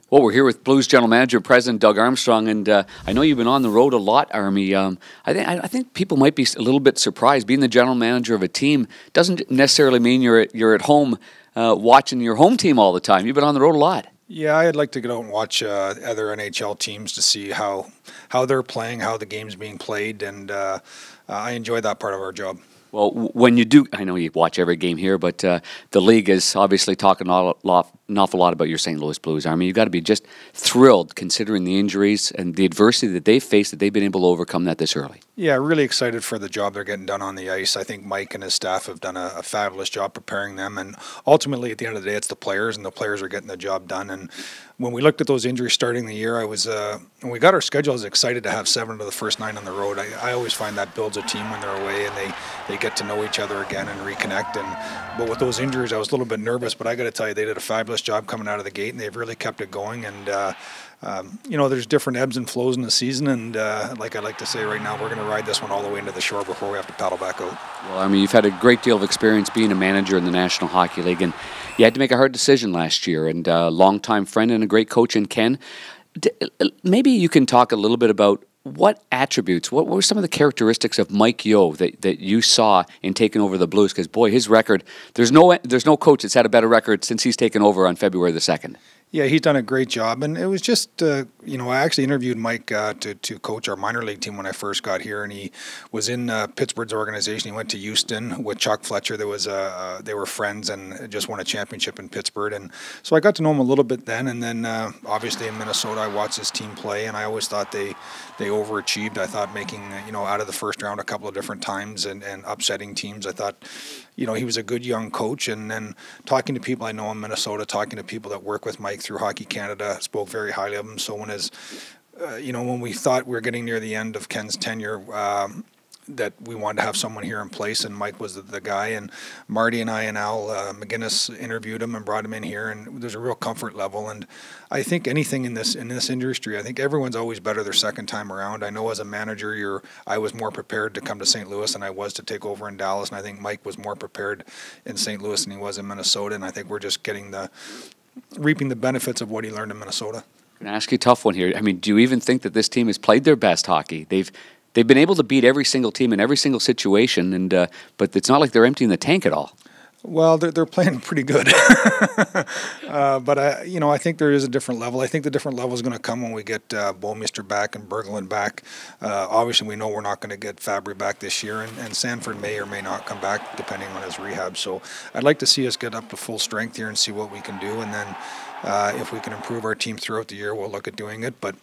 Well, we're here with Blues General Manager, President Doug Armstrong, and I know you've been on the road a lot, Army. I think people might be a little bit surprised. Being the general manager of a team doesn't necessarily mean you're at home watching your home team all the time. You've been on the road a lot. Yeah, I'd like to get out and watch other NHL teams to see how they're playing, how the game's being played, and I enjoy that part of our job. Well, when you do, I know you watch every game here, but the league is obviously talking an awful lot about your St. Louis Blues. I mean, you've got to be just thrilled considering the injuries and the adversity that they've faced, that they've been able to overcome that this early. Yeah, really excited for the job they're getting done on the ice. I think Mike and his staff have done a fabulous job preparing them, and ultimately at the end of the day it's the players, and the players are getting the job done. And when we looked at those injuries starting the year, when we got our schedule, I was excited to have 7 of the first 9 on the road. I always find that builds a team when they're away and they get to know each other again and reconnect. But with those injuries, I was a little bit nervous, but I got to tell you, they did a fabulous job coming out of the gate, and they've really kept it going. And there's different ebbs and flows in the season, and like I like to say right now, we're going to ride this one all the way into the shore before we have to paddle back out. Well, I mean, you've had a great deal of experience being a manager in the National Hockey League, and you had to make a hard decision last year, and a longtime friend and a great coach in Ken. Maybe you can talk a little bit about what attributes, what were some of the characteristics of Mike Yeo that you saw in taking over the Blues? Because, boy, his record, there's no coach that's had a better record since he's taken over on February the 2nd. Yeah, he's done a great job, and it was just, I actually interviewed Mike to coach our minor league team when I first got here, and he was in Pittsburgh's organization. He went to Houston with Chuck Fletcher. They were friends and just won a championship in Pittsburgh, and so I got to know him a little bit then. And then obviously in Minnesota, I watched his team play, and I always thought they overachieved. I thought making out of the first round a couple of different times and upsetting teams. I thought he was a good young coach, and then talking to people I know in Minnesota, talking to people that work with Mike through Hockey Canada, spoke very highly of him. So when we thought we were getting near the end of Ken's tenure, that we wanted to have someone here in place, and Mike was the guy. And Marty and I and Al McGinnis interviewed him and brought him in here, and there's a real comfort level. And I think anything in this industry, I think everyone's always better their second time around. I know as a manager, I was more prepared to come to St. Louis than I was to take over in Dallas, and I think Mike was more prepared in St. Louis than he was in Minnesota. And I think we're just reaping the benefits of what he learned in Minnesota. I'm going to ask you a tough one here. I mean, do you even think that this team has played their best hockey? They've been able to beat every single team in every single situation, and but it's not like they're emptying the tank at all. Well, they're playing pretty good, but I think there is a different level. I think the different level is going to come when we get Bouwmeester back and Berglund back. Obviously, we know we're not going to get Fabry back this year, and Sanford may or may not come back depending on his rehab. So I'd like to see us get up to full strength here and see what we can do, and then if we can improve our team throughout the year, we'll look at doing it. But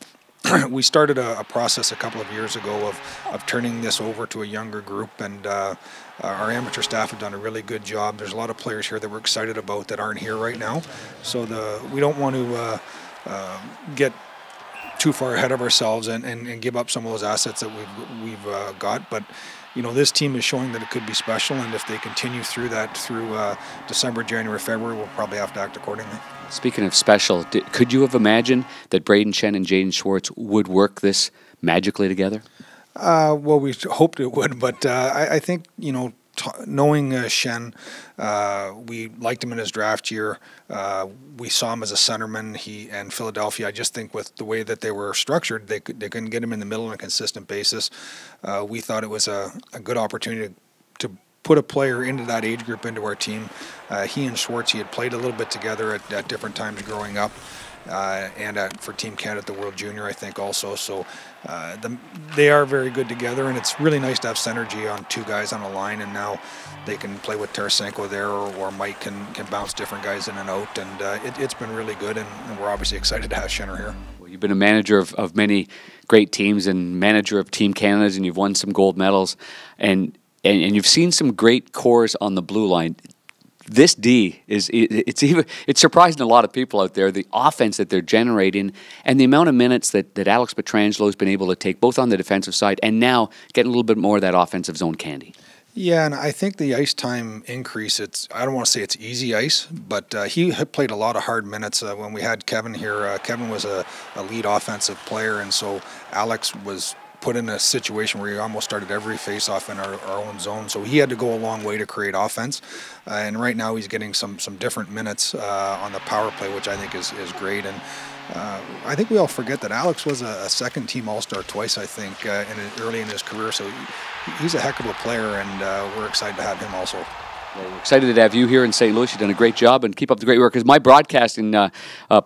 we started a process a couple of years ago of turning this over to a younger group, and our amateur staff have done a really good job. There's a lot of players here that we're excited about that aren't here right now, so we don't want to get too far ahead of ourselves and give up some of those assets that we've got. But this team is showing that it could be special, and if they continue through December, January, February, we'll probably have to act accordingly. Speaking of special, could you have imagined that Braden Shen and Jaden Schwartz would work this magically together? Well, we hoped it would, but I think, knowing Shen, we liked him in his draft year. We saw him as a centerman. He and Philadelphia, I just think with the way that they were structured, they couldn't get him in the middle on a consistent basis. We thought it was a good opportunity to put a player into that age group into our team. He and Schwartz, he had played a little bit together at different times growing up, and for Team Canada at the World Junior, I think also. So they are very good together, and it's really nice to have synergy on two guys on a line, and now they can play with Tarasenko there, or Mike can bounce different guys in and out, and it's been really good, and we're obviously excited to have Shenner here. Well, you've been a manager of many great teams and manager of Team Canada's, and you've won some gold medals, and you've seen some great cores on the blue line. This D it's surprising a lot of people out there, the offense that they're generating and the amount of minutes that Alex Pietrangelo has been able to take both on the defensive side and now getting a little bit more of that offensive zone candy. Yeah, and I think the ice time increase, I don't want to say it's easy ice, but he had played a lot of hard minutes. When we had Kevin here, Kevin was a lead offensive player, and so Alex was put in a situation where he almost started every face-off in our own zone. So he had to go a long way to create offense. And right now he's getting some different minutes on the power play, which I think is great. And I think we all forget that Alex was a second-team All-Star twice, I think, early in his career. So he's a heck of a player, and we're excited to have him also. Well, we're excited to have you here in St. Louis. You've done a great job, and keep up the great work. Because my broadcasting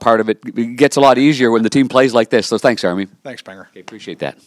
part of it gets a lot easier when the team plays like this. So thanks, Army. Thanks, Panger. Okay, appreciate that.